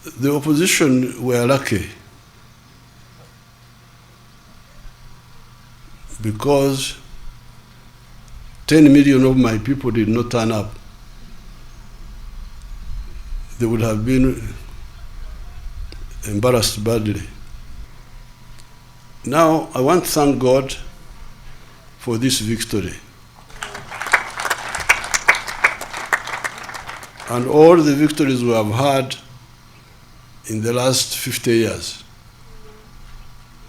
The opposition were lucky because 10 million of my people did not turn up. They would have been embarrassed badly. Now, I want to thank God for this victory. And all the victories we have had in the last 50 years,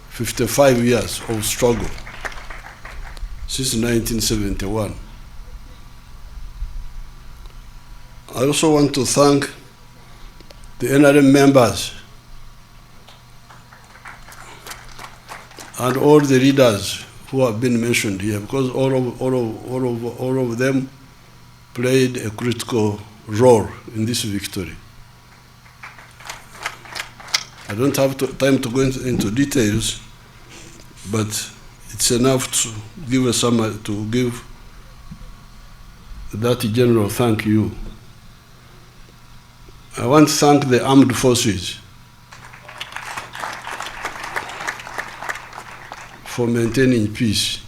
55 years of struggle, since 1971. I also want to thank the NRM members and all the leaders who have been mentioned here, because all of them played a critical role in this victory. I don't have time to go into details, but it's enough to give a summary, to give that general thank you. I want to thank the armed forces for maintaining peace.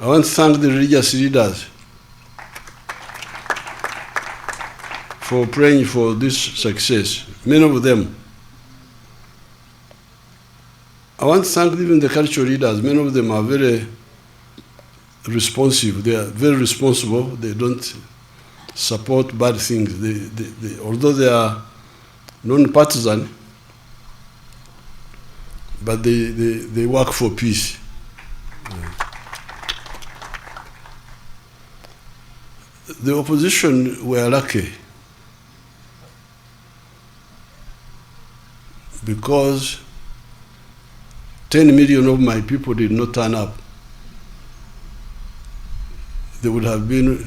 I want to thank the religious leaders for praying for this success, many of them. I want to thank even the cultural leaders. Many of them are very responsive. They are very responsible. They don't support bad things. Although they are non-partisan, but they work for peace. The opposition were lucky because 10 million of my people did not turn up. They would have been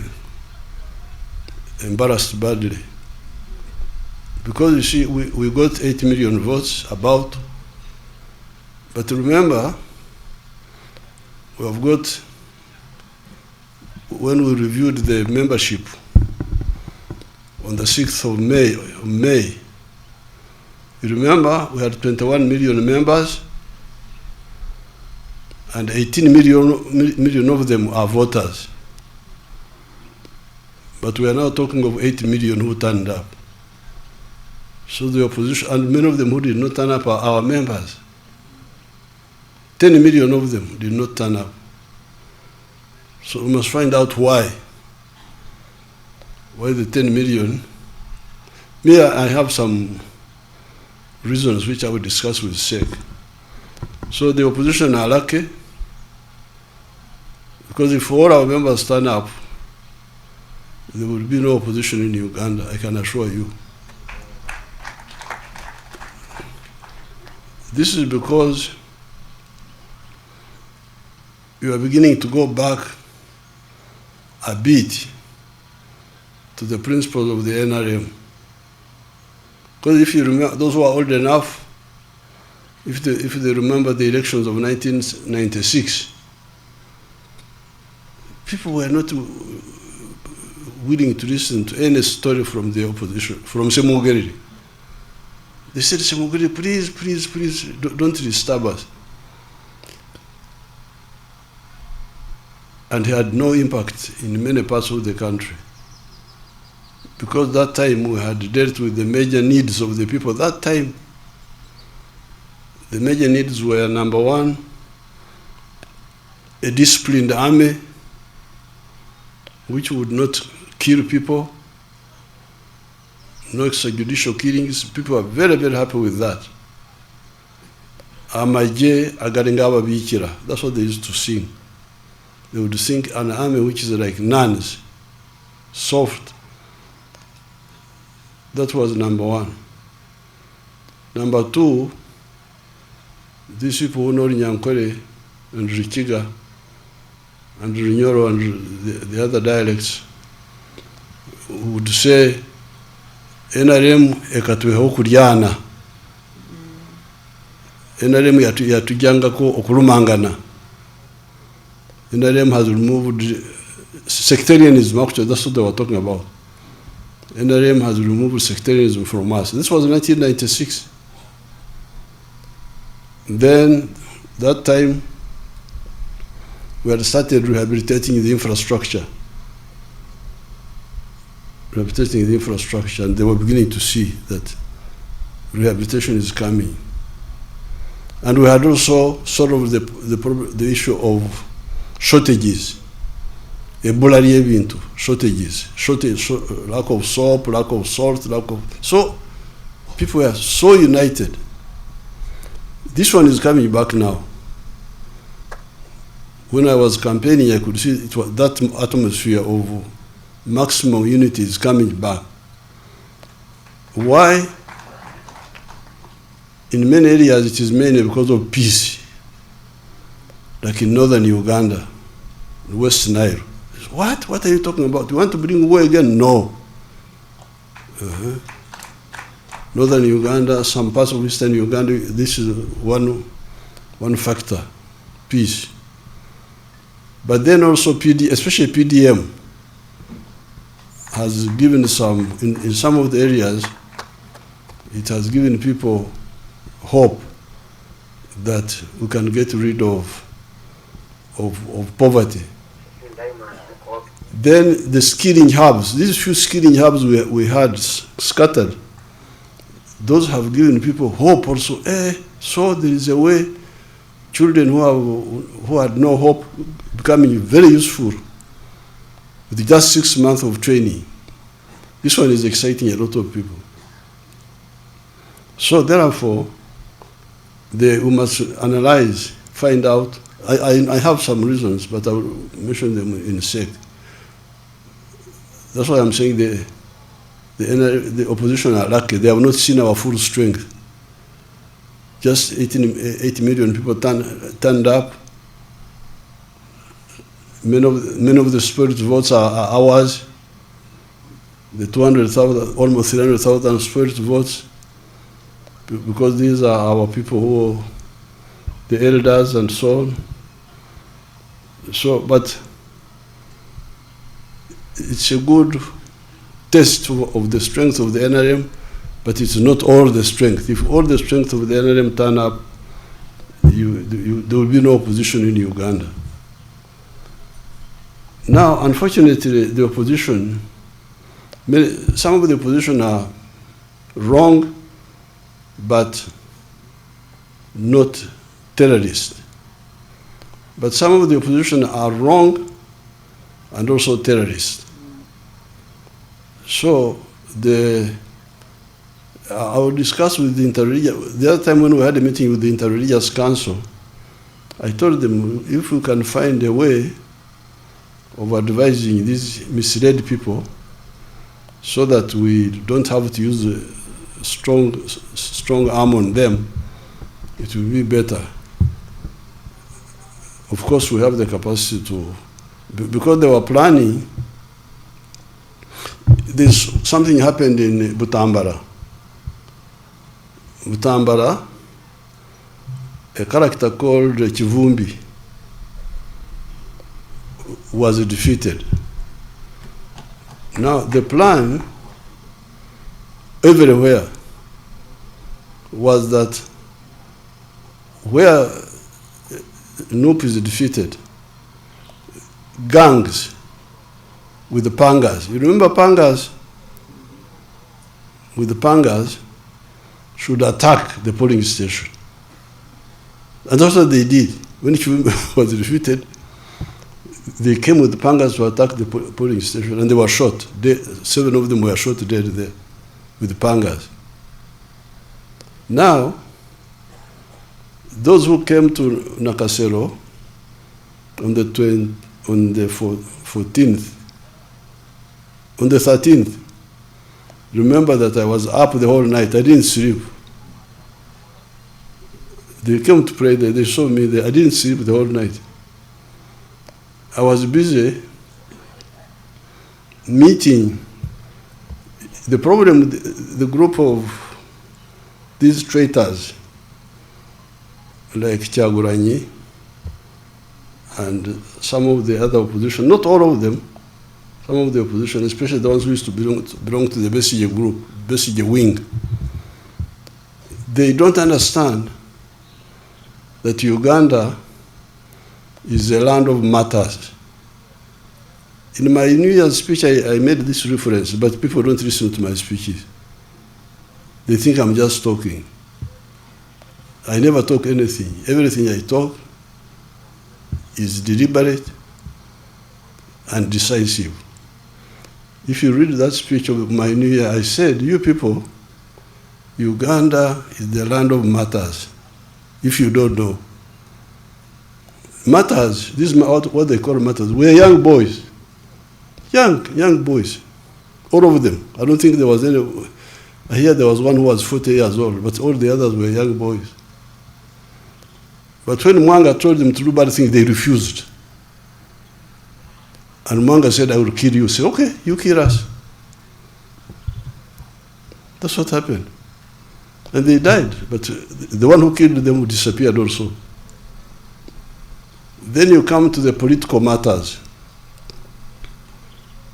embarrassed badly. Because you see, we got 8 million votes about, but remember, we have got, when we reviewed the membership on the 6th of May, you remember we had 21 million members and 18 million of them are voters. But we are now talking of 8 million who turned up. So the opposition, and many of them who did not turn up are our members. 10 million of them did not turn up. So we must find out why. Why the 10 million? Me, I have some reasons which I will discuss with SEC. So the opposition are lucky, because if all our members turn up, there will be no opposition in Uganda, I can assure you. This is because you are beginning to go back a bit to the principles of the NRM. Because if you remember, those who are old enough, if they remember the elections of 1996, people were not willing to listen to any story from the opposition, from Semugeri. They said, Semugeri, please, don't disturb us. And he had no impact in many parts of the country. Because that time we had dealt with the major needs of the people. That time, the major needs were, number one, a disciplined army which would not kill people, no extrajudicial killings. People are very, very happy with that. Amaje agaringaba bikira. That's what they used to sing. They would sing an army which is like nuns, soft. That was number one. Number two, these people who know Nyankore and Rikiga and Rinyoro and the other dialects would say, NRM ekatweho kuryana. NRM yatujangako okulumangana. NRM has removed sectarianism, actually, that's what they were talking about. NRM has removed sectarianism from us. This was 1996. Then, that time, we had started rehabilitating the infrastructure. Rehabilitating the infrastructure, and they were beginning to see that rehabilitation is coming. And we had also solved the issue of shortages. Ebola into shortages, lack of soap, lack of salt, so people were so united. This one is coming back now. When I was campaigning, I could see it was that atmosphere of maximum unity is coming back. Why? In many areas, it is mainly because of peace. Like in northern Uganda, West Nile. What? What are you talking about? You want to bring war again? No. Northern Uganda, some parts of eastern Uganda, this is one factor, peace. But then also especially PDM, has given some, in some of the areas, it has given people hope that we can get rid of poverty. Then the skilling hubs, these few skilling hubs we had scattered, those have given people hope also. So there is a way children who had no hope becoming very useful with just 6 months of training. This one is exciting a lot of people. So therefore, we must analyze, find out. I have some reasons, but I will mention them in a sec. That's why I'm saying the opposition are lucky. They have not seen our full strength. Just 80 million people turned up. Many of the spirit votes are ours. The 200,000, almost 300,000 spirit votes, because these are our people the elders and so on. So, but it's a good test of the strength of the NRM, but it's not all the strength. If all the strength of the NRM turn up, there will be no opposition in Uganda. Now, unfortunately, the opposition, some of the opposition are wrong, but not terrorist. But some of the opposition are wrong and also terrorist. So I will discuss with the interreligious. The other time when we had a meeting with the Interreligious Council, I told them if we can find a way of advising these misled people so that we don't have to use a strong arm on them, it will be better. Of course, we have the capacity to, because they were planning, something happened in Butambara. Butambara, a character called Chivumbi was defeated. Now, the plan everywhere was that where Nup is defeated, gangs with the pangas. You remember pangas? With the pangas should attack the polling station. And that's what they did. When Chivumbi was defeated, they came with the pangas to attack the polling station, and they were shot. 7 of them were shot dead there with the pangas. Now, those who came to Nakasero on the 14th, on the 13th, remember that I was up the whole night. I didn't sleep. They came to pray there. They saw me there. I didn't sleep the whole night. I was busy meeting. The problem, the group of these traitors, like Kyagulanyi and some of the other opposition, not all of them, some of the opposition, especially the ones who used to belong to the Besigye group, Besigye wing, they don't understand that Uganda is a land of martyrs. In my New Year's speech, I made this reference, but people don't listen to my speeches. They think I'm just talking. I never talk anything. Everything I talk is deliberate and decisive. If you read that speech of my New Year, I said, you people, Uganda is the land of martyrs. If you don't know. Martyrs, this is what they call martyrs. We're young boys. Young boys. All of them. I don't think there was any. I hear there was one who was 40 years old, but all the others were young boys. But when Mwanga told them to do bad things, they refused. And Mwanga said, I will kill you. He said, okay, you kill us. That's what happened. And they died, but the one who killed them disappeared also. Then you come to the political matters.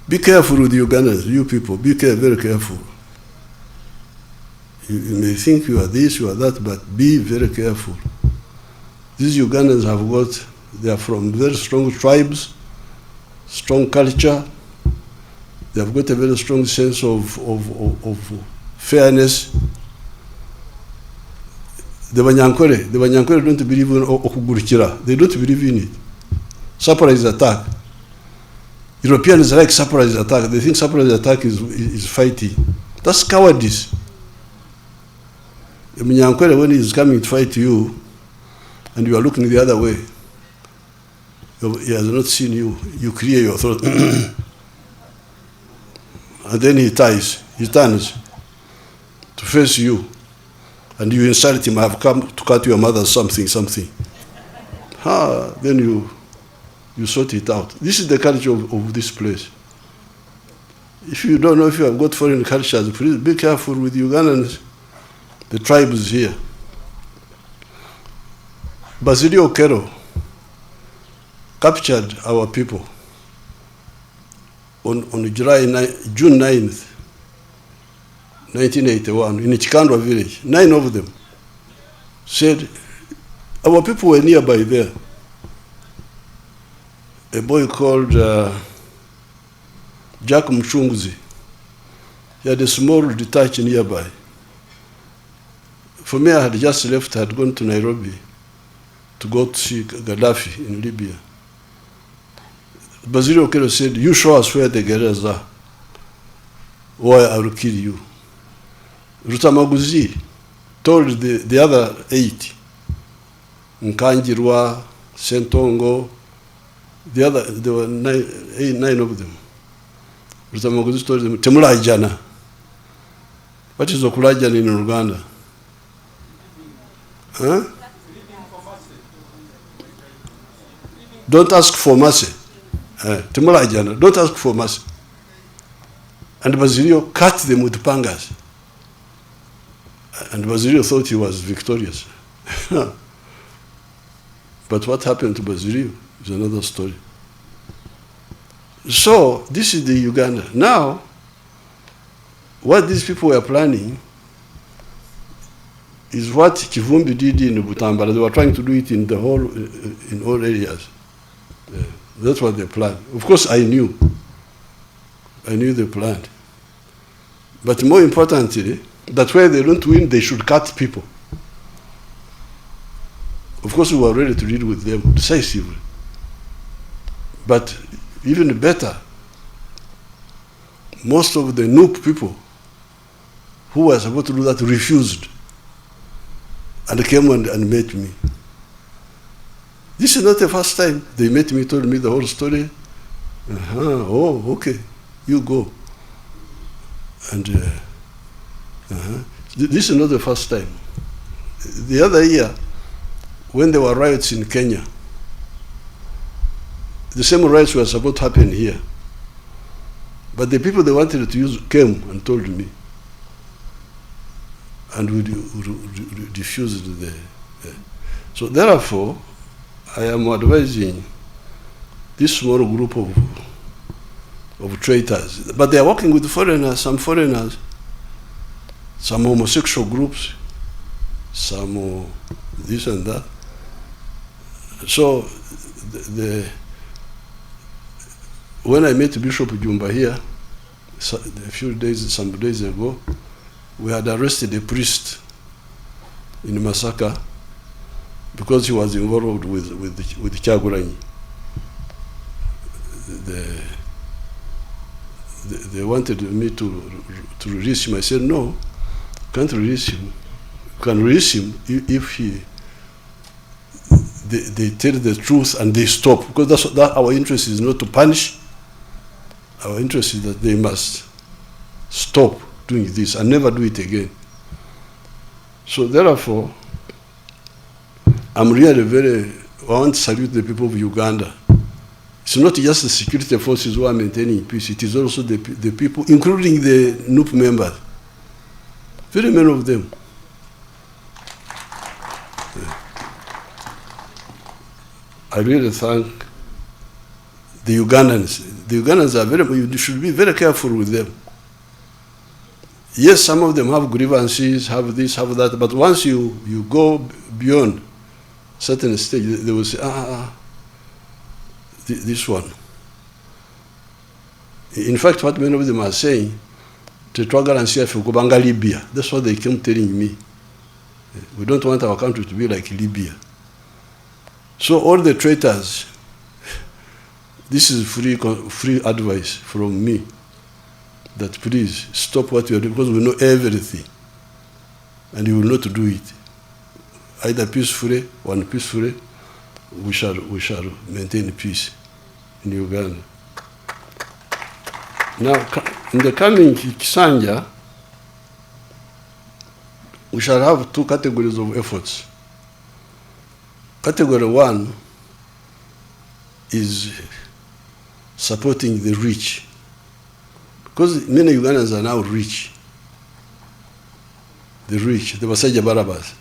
Be careful with the Ugandans, you people, be very careful. You may think you are this, you are that, but be very careful. These Ugandans they are from very strong tribes, strong culture. They have got a very strong sense of fairness. The Banyankore don't believe in Okugurukira. They don't believe in it. Surprise attack. Europeans like surprise attack. They think surprise attack is fighting. That's cowardice. The Banyankore, when he is coming to fight you, and you are looking the other way, he has not seen you. You clear your throat. And then he turns to face you. And you insult him, I have come to cut your mother something. Then you sort it out. This is the culture of this place. If you don't know if you have got foreign cultures, please be careful with Ugandans, the tribes here. Basilio Kero captured our people on June 9th, 1981, in Chikandwa village. 9 of them said, our people were nearby there. A boy called Jack Mchunguzi, he had a small detach nearby. For me, I had just left, I had gone to Nairobi to go to see Gaddafi in Libya. Basilio Kero said, you show us where the guerrillas are, or I will kill you. Rutamaguzi told the other 8, Nkanjirwa, Sentongo, there were 9 of them. Rutamaguzi told them, Temulajana. What is Okulajana in Uganda? Huh? Don't ask for mercy. Temulajana, don't ask for mercy. And Basilio cut them with pangas. And Basilio thought he was victorious. But what happened to Basilio is another story. So, this is the Uganda. Now, what these people were planning is what Kivumbi did in Butambara. They were trying to do it in all areas. That's what they planned. Of course, I knew they planned. But more importantly, that where they don't win, they should cut people. Of course, we were ready to deal with them decisively. But even better, most of the Nupe people who were supposed to do that refused and came and met me. This is not the first time they met me, told me the whole story. Oh, okay, you go. And this is not the first time. The other year, when there were riots in Kenya, the same riots were supposed to happen here. But the people they wanted to use came and told me. And we refused the. So therefore, I am advising this small group of of traitors. But they are working with foreigners, some homosexual groups, some this and that. So when I met Bishop Jumba here, some days ago, we had arrested a priest in Masaka because he was involved with Kyagulanyi. They wanted me to release him. I said, no, can't release him. You can release him if they tell the truth and they stop. Because that our interest is not to punish. Our interest is that they must stop doing this and never do it again. So therefore, I'm really I want to salute the people of Uganda. It's not just the security forces who are maintaining peace, it is also the people, including the NUP members. Very many of them. I really thank the Ugandans. The Ugandans are you should be very careful with them. Yes, some of them have grievances, have this, have that, but once you go beyond certain stage, they will say, this one. In fact, what many of them are saying, Libya. That's what they keep telling me. We don't want our country to be like Libya. So all the traitors, this is free advice from me, that please stop what you are doing, because we know everything, and you will not do it. Either peacefully or unpeacefully, we shall maintain peace in Uganda. Now, in the coming Kisanja, we shall have two categories of efforts. Category one is supporting the rich, because many Ugandans are now rich. The rich, the Basajja Barabas.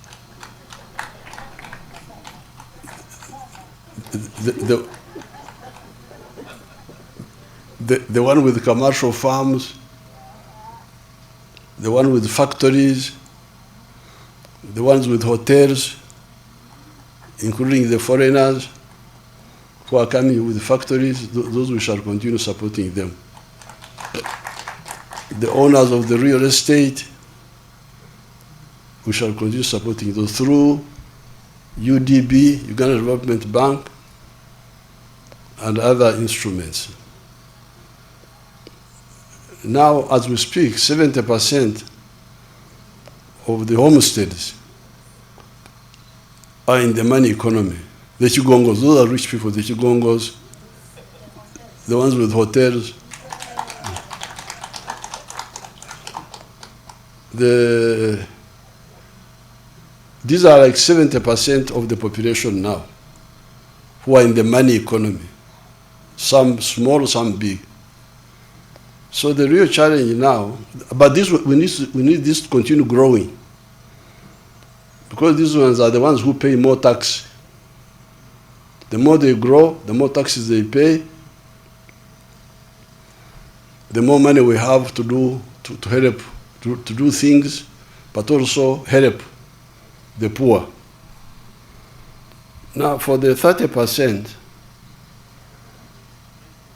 The one with commercial farms, the one with factories, the ones with hotels, including the foreigners who are coming with factories, those we shall continue supporting them. The owners of the real estate, we shall continue supporting those through UDB, Uganda Development Bank, and other instruments. Now, as we speak, 70% of the homesteads are in the money economy. The Chigongos, those are rich people, the Chigongos, the ones with hotels. These are like 70% of the population now who are in the money economy. Some small, some big. So the real challenge now, but this we need this to continue growing, because these ones are the ones who pay more tax. The more they grow, the more taxes they pay, the more money we have to do to help to do things, but also help the poor. Now, for the 30%,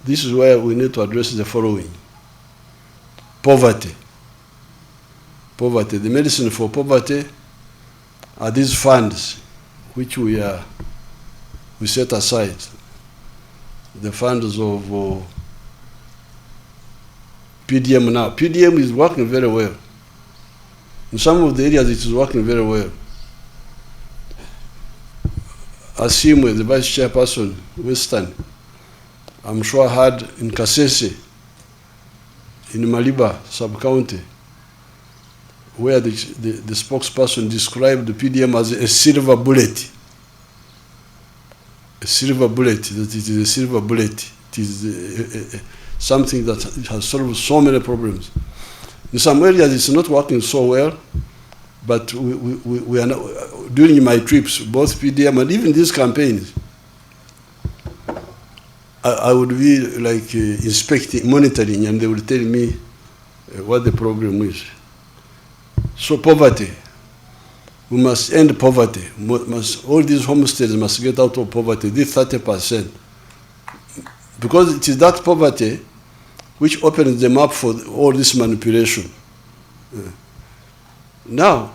this is where we need to address the following. Poverty. Poverty. The medicine for poverty are these funds which we set aside. The funds of PDM now. PDM is working very well. In some of the areas it is working very well. Asimwe, the vice chairperson, Western, I'm sure had in Kasese, in Maliba sub-county, where the spokesperson described the PDM as a silver bullet. A silver bullet, that it is a silver bullet. It is something that has solved so many problems. In some areas it's not working so well, but we are now, during my trips, both PDM and even these campaigns, I would be like inspecting, monitoring, and they would tell me what the problem is. So poverty, we must end poverty. All these homesteads must get out of poverty, this 30%. Because it is that poverty which opens them up for all this manipulation. Now,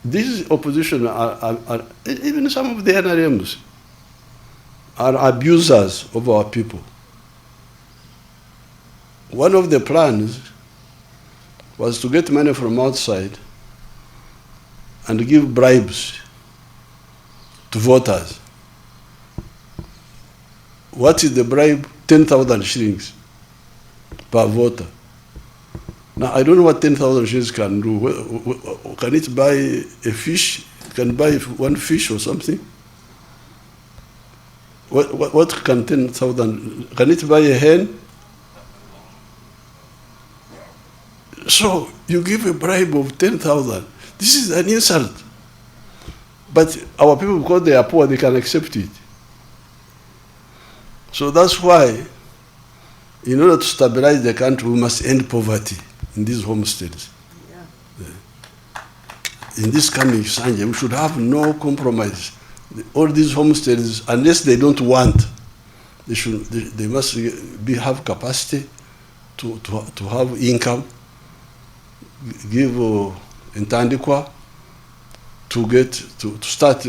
this opposition are even some of the NRMs are abusers of our people. One of the plans was to get money from outside and give bribes to voters. What is the bribe? 10,000 shillings per voter. Now, I don't know what 10,000 shillings can do. Can it buy a fish? Can it buy one fish or something? What can 10,000, can it buy a hen? So you give a bribe of 10,000. This is an insult. But our people, because they are poor, they can accept it. So that's why, in order to stabilize the country, we must end poverty in these homesteads. In this coming Sanje, we should have no compromise. All these homesteads, unless they don't want, they must have capacity to have income, give intandikwa to start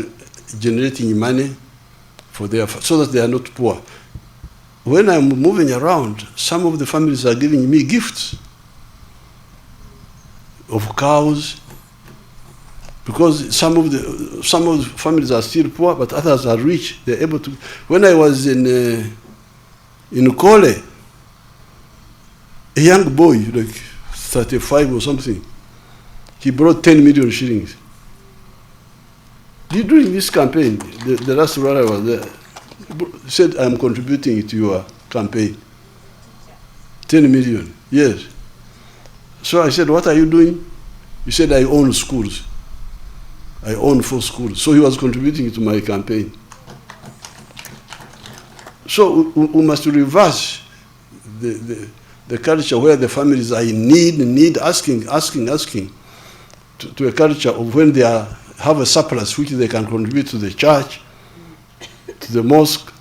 generating money for their, so that they are not poor. When I'm moving around, some of the families are giving me gifts of cows, because some of the families are still poor, but others are rich. They're able to. When I was in Kole, a young boy, like 35 or something, he brought 10 million shillings. During this campaign, the last one I was there, he said, I'm contributing to your campaign. 10 million, yes. So I said, what are you doing? He said, I own schools. I own 4 schools. So he was contributing to my campaign. So we must reverse the culture where the families are in need, asking, to a culture of when they have a surplus which they can contribute to the church, to the mosque,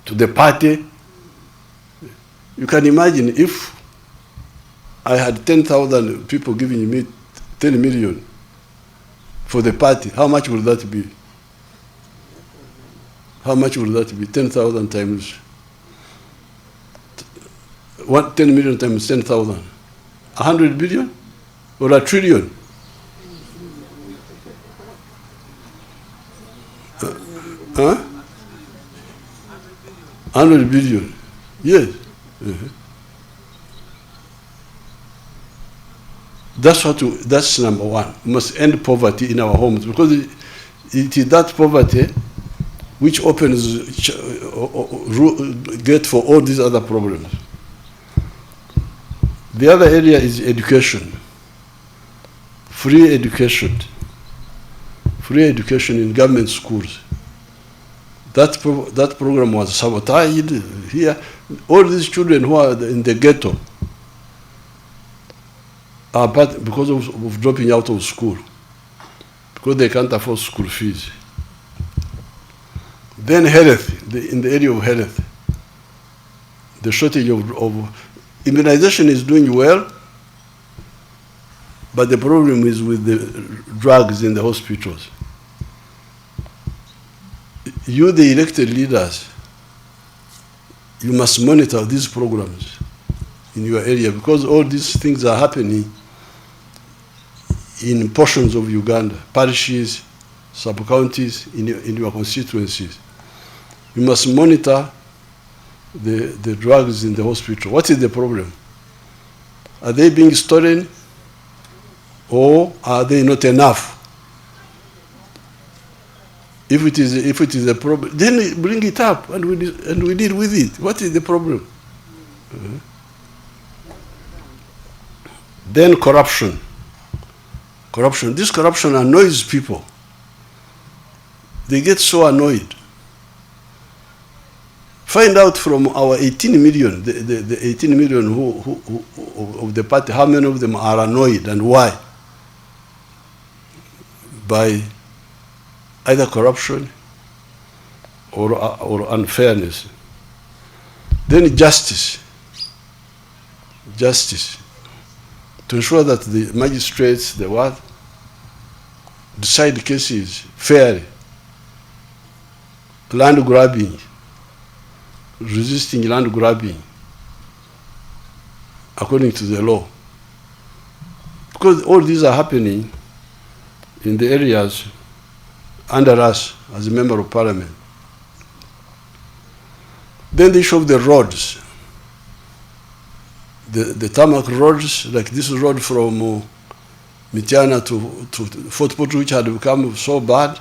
to the party. You can imagine if I had 10,000 people giving me 10 million for the party, how much would that be? How much would that be? 10,000 times 10 million times 10,000. 100 billion or a trillion? Huh? 100 billion. Yes. That's number one. We must end poverty in our homes, because it is that poverty which opens gate for all these other problems. The other area is education. Free education. Free education in government schools. That program was sabotaged here. All these children who are in the ghetto are bad because of dropping out of school, because they can't afford school fees. Then health, in the area of health, the shortage of immunization is doing well, but the problem is with the drugs in the hospitals. You, the elected leaders, you must monitor these programs in your area, because all these things are happening in portions of Uganda, parishes, sub-counties, in your constituencies. You must monitor the drugs in the hospital. What is the problem? Are they being stolen, or are they not enough? If it is a problem, then bring it up and we deal with it. What is the problem? Then corruption. This corruption annoys people. They get so annoyed. Find out from our 18 million, the 18 million who of the party, how many of them are annoyed and why? By either corruption or unfairness. Then justice. Justice. To ensure that the magistrates, the what, decide cases fairly. Land grabbing, resisting land grabbing according to the law. Because all these are happening in the areas under us as a member of parliament. Then the issue of the roads. The tarmac roads, like this road from Mityana to Fort Portal, which had become so bad.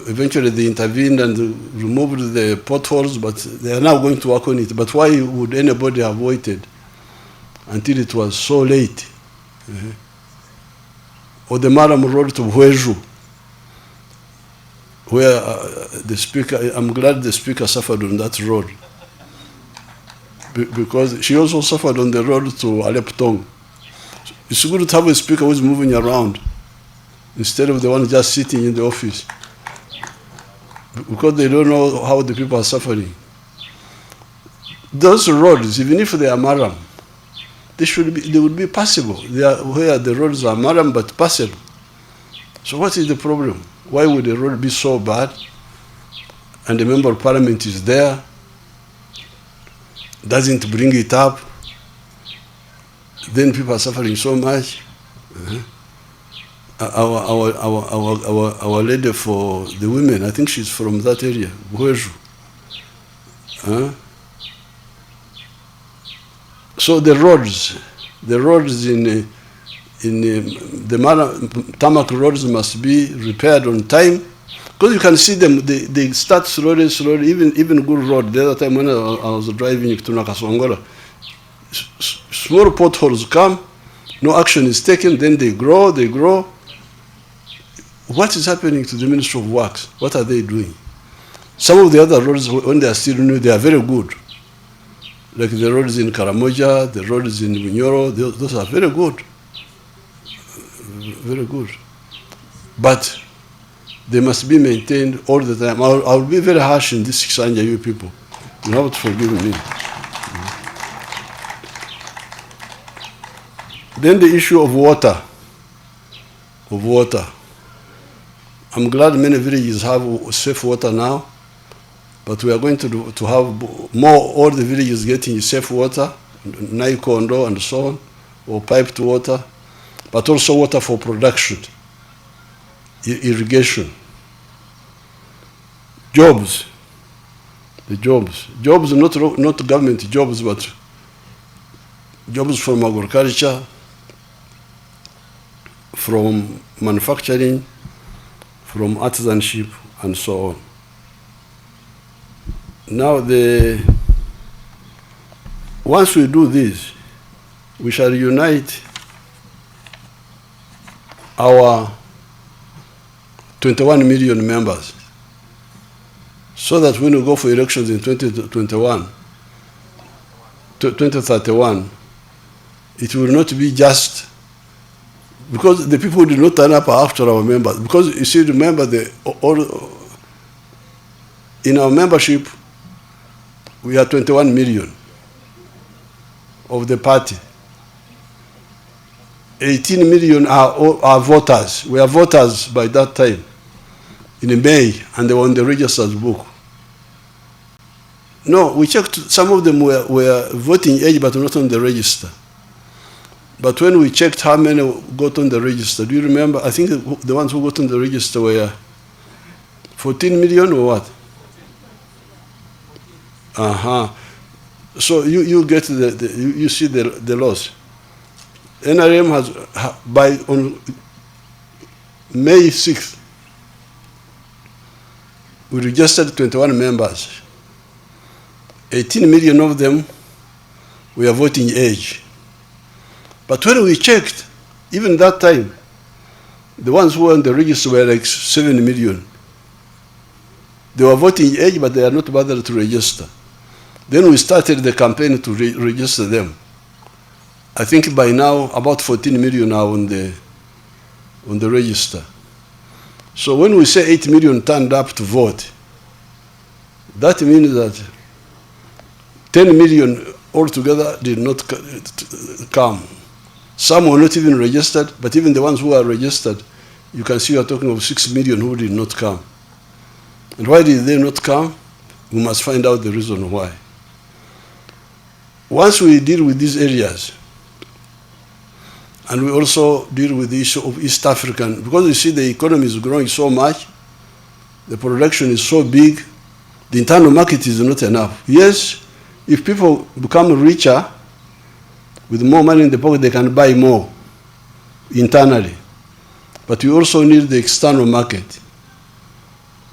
Eventually they intervened and removed the potholes, but they are now going to work on it. But why would anybody have waited until it was so late? Or the Maram Road to Hueju, where the speaker, I'm glad the speaker suffered on that road. Because she also suffered on the road to Aleptong. It's good to have a speaker who's moving around instead of the one just sitting in the office. Because they don't know how the people are suffering. Those roads, even if they are Maram, they would be passable. They are where the roads are Maram but passable. So what is the problem? Why would the road be so bad and the member of parliament is there, doesn't bring it up, then people are suffering so much? Our lady for the women, I think she's from that area, Bueju. So the roads in the tarmac roads must be repaired on time, because you can see them, they start slowly, even good road. The other time when I was driving to Nakasongola, small potholes come, no action is taken, then they grow. What is happening to the Ministry of Works? What are they doing? Some of the other roads, when they are still new, they are very good. Like the roads in Karamoja, the roads in Bunyoro, those are very good. Very good. But they must be maintained all the time. I'll be very harsh in this Kisanja, you people. You have to forgive me. Then the issue of water. I'm glad many villages have safe water now, but we are going to have more, all the villages getting safe water, Naikondo and so on, or piped water, but also water for production, irrigation. Jobs, not government jobs, but jobs from agriculture, from manufacturing, from artisanship, and so on. Now, once we do this, we shall unite our 21 million members, so that when we go for elections in 2031, it will not be just because the people did not turn up after our members. Because you see, remember, in our membership, we are 21 million of the party. 18 million are voters. We are voters by that time, in May, and they were on the register's book. No, we checked, some of them were voting age but not on the register. But when we checked how many got on the register, do you remember? I think the ones who got on the register were 14 million or what? So you get you see the loss. NRM has, on May 6th, we registered 21 members. 18 million of them were voting age. But when we checked, even that time, the ones who were on the register were like 7 million. They were voting age, but they are not bothered to register. Then we started the campaign to register them. I think by now about 14 million are on the register. So when we say 8 million turned up to vote, that means that 10 million altogether did not come. Some were not even registered, but even the ones who are registered, you can see we are talking of 6 million who did not come. And why did they not come? We must find out the reason why. Once we deal with these areas, and we also deal with the issue of East African, because you see the economy is growing so much, the production is so big, the internal market is not enough. Yes, if people become richer, with more money in the pocket, they can buy more internally. But we also need the external market.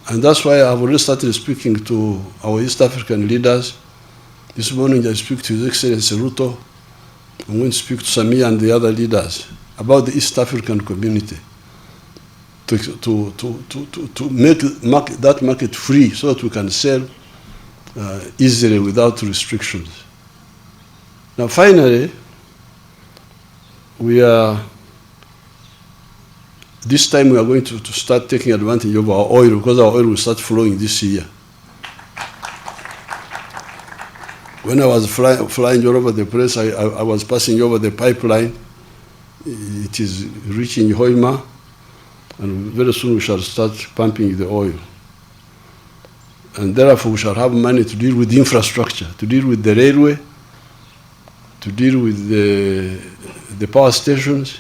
And that's why I've already started speaking to our East African leaders. This morning I speak to His Excellency Ruto. I'm going to speak to Samia and the other leaders about the East African community to make that market free so that we can sell easily without restrictions. Now finally, this time we are going to start taking advantage of our oil, because our oil will start flowing this year. When I was flying all over the place, I was passing over the pipeline. It is reaching Hoima, and very soon we shall start pumping the oil. And therefore we shall have money to deal with the infrastructure, to deal with the railway, to deal with the power stations,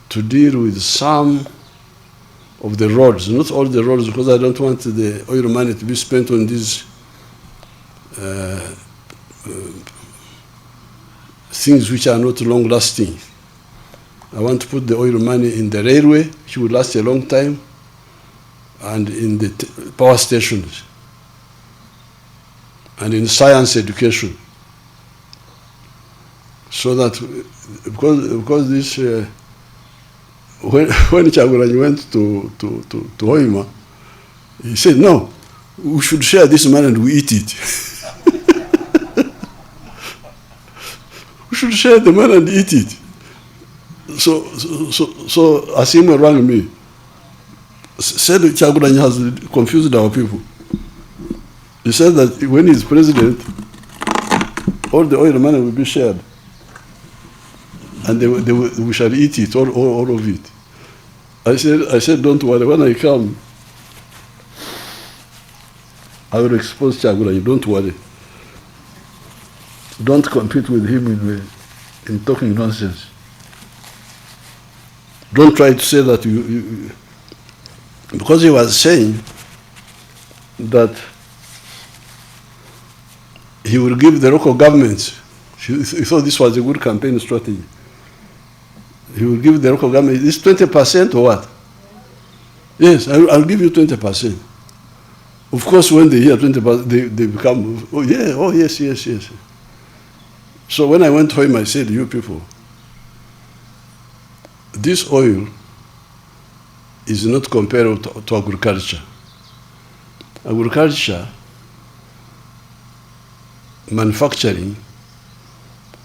to deal with some of the roads, not all the roads, because I don't want the oil money to be spent on these things which are not long-lasting. I want to put the oil money in the railway, which will last a long time, and in the power stations, and in science education. So that, because this, when Kyagulanyi went to Hoima, he said, no, we should share this money and we eat it. We should share the money and eat it. So Asima rang me, said Kyagulanyi has confused our people. He said that when he's president, all the oil money will be shared, and we shall eat it, all of it. I said, don't worry, when I come, I will expose Kyagulanyi, don't worry. Don't compete with him in talking nonsense. Don't try to say that because he was saying that he will give the local governments, he thought this was a good campaign strategy. He will give the local government, this 20% or what? Yes, I'll give you 20%. Of course, when they hear 20%, they become, oh yes. So when I went home, I said, you people, this oil is not comparable to agriculture. Agriculture, manufacturing,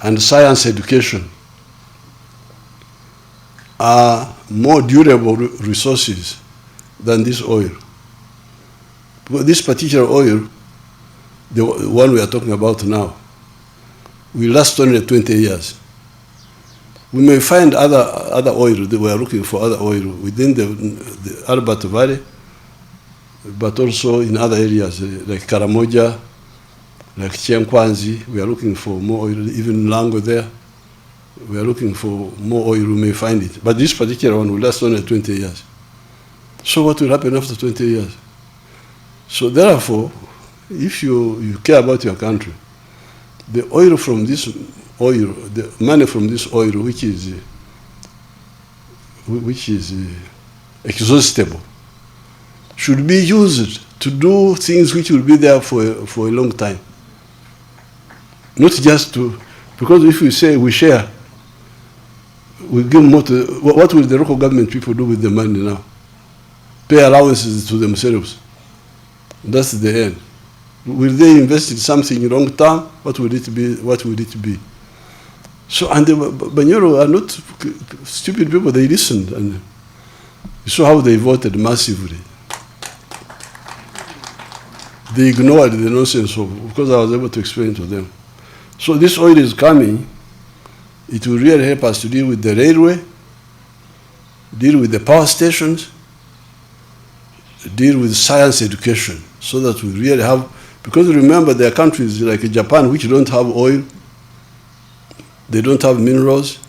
and science education are more durable resources than this oil. Because this particular oil, the one we are talking about now, will last only 20 years. We may find other oil, we are looking for other oil within the Albert Valley, but also in other areas like Karamoja, like Chenkwanzi. We are looking for more oil, even Lango there. We are looking for more oil, we may find it. But this particular one will last only 20 years. So what will happen after 20 years? So therefore, if you care about your country, the oil from this oil, the money from this oil, which is exhaustible, should be used to do things which will be there for a long time. Not just to, because if we say we share, we give more to, what will the local government people do with the money now? Pay allowances to themselves. That's the end. Will they invest in something long term? What will it be? What will it be? So, and the Banyoro are not stupid people. They listened, and you saw how they voted massively. They ignored the nonsense because I was able to explain to them. So this oil is coming. It will really help us to deal with the railway, deal with the power stations, deal with science education, so that we really have, because remember there are countries like Japan which don't have oil, they don't have minerals,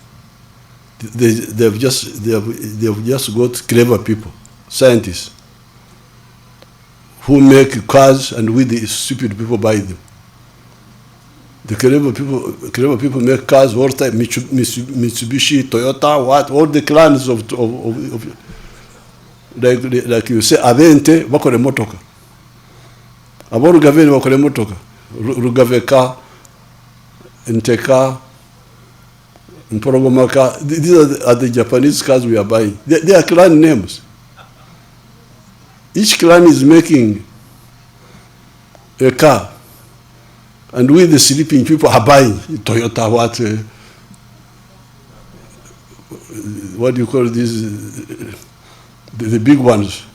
they've just got clever people, scientists, who make cars and we the stupid people buy them. The clever people make cars all time, Mitsubishi, Toyota, all the clans of like you say, Avente, bakore motoka. Abo Rugaveni bakore motoka. Rugaveka, Nteka, Mporogomaka. These are the Japanese cars we are buying. They are clan names. Each clan is making a car. And we, the sleeping people, are buying Toyota, what do you call these, the big ones?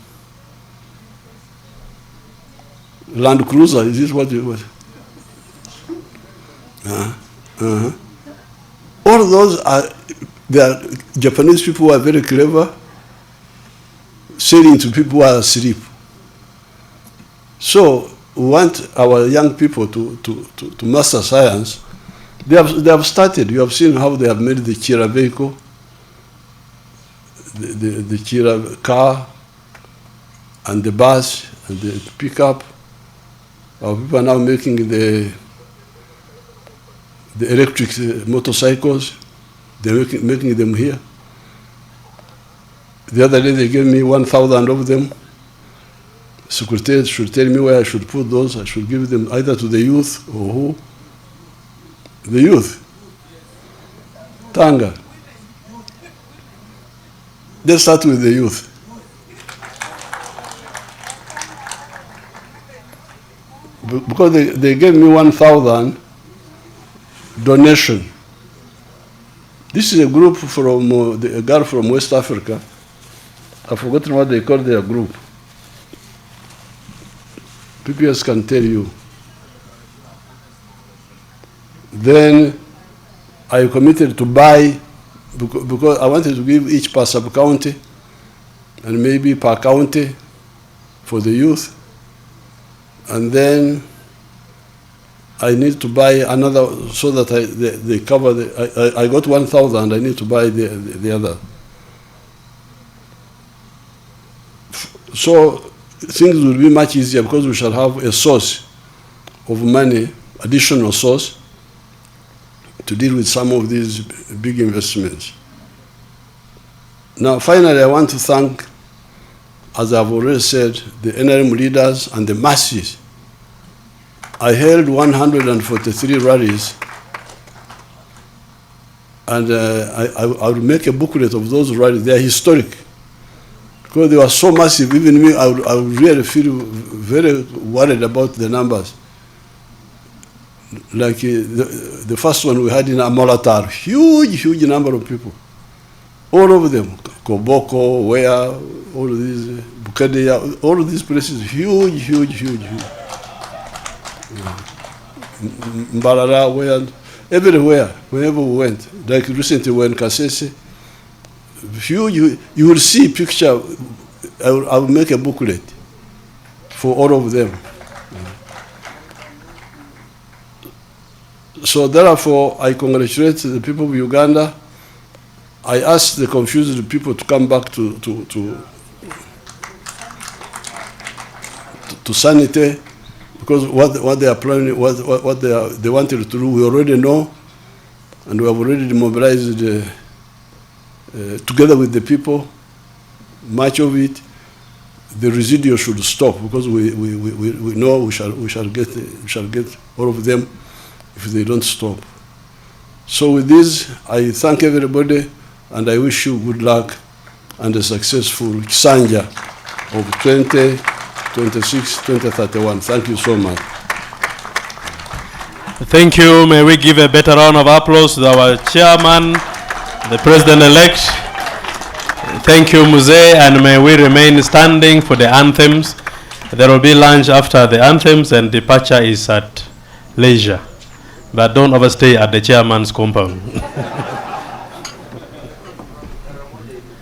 Land Cruiser, is this what you was? All of those they are Japanese people who are very clever, selling to people who are asleep. So, we want our young people to master science. They have started. You have seen how they have made the Chira vehicle, the Chira car, and the bus, and the pickup. Our people are now making the electric motorcycles. They're making them here. The other day they gave me 1,000 of them. Secretary should tell me where I should put those. I should give them either to the youth or who? The youth. Tanga. Let's start with the youth. Because they gave me 1,000 donation. This is a group from a girl from West Africa. I've forgotten what they call their group. PPS can tell you. Then I committed to buy, because I wanted to give each per sub-county and maybe per county for the youth. And then I need to buy another so that they cover I got 1,000, I need to buy the other. So things will be much easier because we shall have a source of money, additional source, to deal with some of these big investments. Now, finally, I want to thank, as I've already said, the NRM leaders and the masses. I held 143 rallies, and I will make a booklet of those rallies. They are historic. Because they were so massive, even me, I would really feel very worried about the numbers. Like the first one we had in Amolatar, huge number of people. All of them, Koboko, Wea, all of these, Bukadeya, all of these places, huge. Mbarara, Wea, everywhere, wherever we went. Like recently when Kasese, huge, you will see picture. I will make a booklet for all of them. So therefore, I congratulate the people of Uganda. I ask the confused people to come back to sanity, because what they are planning, what they wanted to do, we already know, and we have already mobilized together with the people. Much of it, the residual should stop, because we know we shall get all of them if they don't stop. So with this, I thank everybody, and I wish you good luck and a successful Kisanja of 2020. 2031. Thank you so much. Thank you. May we give a better round of applause to our chairman, the president-elect. Thank you, Muzee, and may we remain standing for the anthems. There will be lunch after the anthems, and departure is at leisure. But don't overstay at the chairman's compound.